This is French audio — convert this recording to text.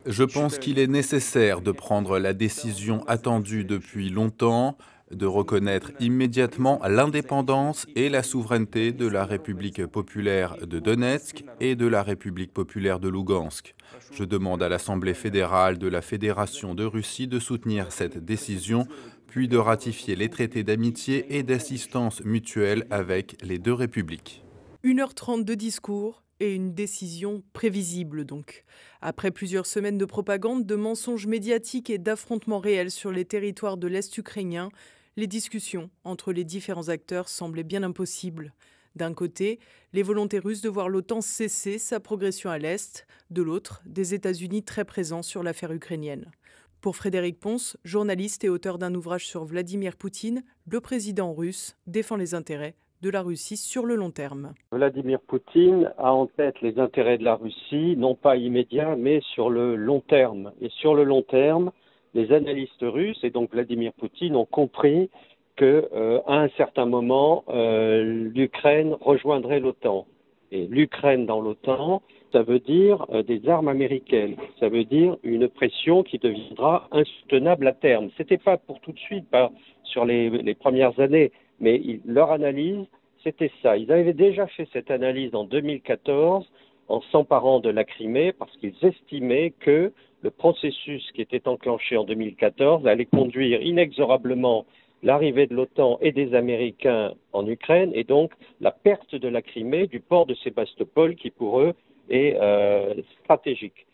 Je pense qu'il est nécessaire de prendre la décision attendue depuis longtemps, de reconnaître immédiatement l'indépendance et la souveraineté de la République populaire de Donetsk et de la République populaire de Lougansk. Je demande à l'Assemblée fédérale de la Fédération de Russie de soutenir cette décision, puis de ratifier les traités d'amitié et d'assistance mutuelle avec les deux républiques. 1h30 de discours et une décision prévisible donc. Après plusieurs semaines de propagande, de mensonges médiatiques et d'affrontements réels sur les territoires de l'Est ukrainien, les discussions entre les différents acteurs semblaient bien impossibles. D'un côté, les volontés russes de voir l'OTAN cesser sa progression à l'Est, de l'autre, des États-Unis très présents sur l'affaire ukrainienne. Pour Frédéric Pons, journaliste et auteur d'un ouvrage sur Vladimir Poutine, le président russe défend les intérêts de la Russie sur le long terme. Vladimir Poutine a en tête les intérêts de la Russie, non pas immédiats, mais sur le long terme. Et sur le long terme, les analystes russes, et donc Vladimir Poutine, ont compris qu'à un certain moment, l'Ukraine rejoindrait l'OTAN. Et l'Ukraine dans l'OTAN, ça veut dire des armes américaines. Ça veut dire une pression qui deviendra insoutenable à terme. C'était pas pour tout de suite, pas sur les premières années, mais leur analyse, c'était ça. Ils avaient déjà fait cette analyse en 2014 en s'emparant de la Crimée parce qu'ils estimaient que le processus qui était enclenché en 2014 allait conduire inexorablement l'arrivée de l'OTAN et des Américains en Ukraine et donc la perte de la Crimée, du port de Sébastopol qui pour eux est stratégique.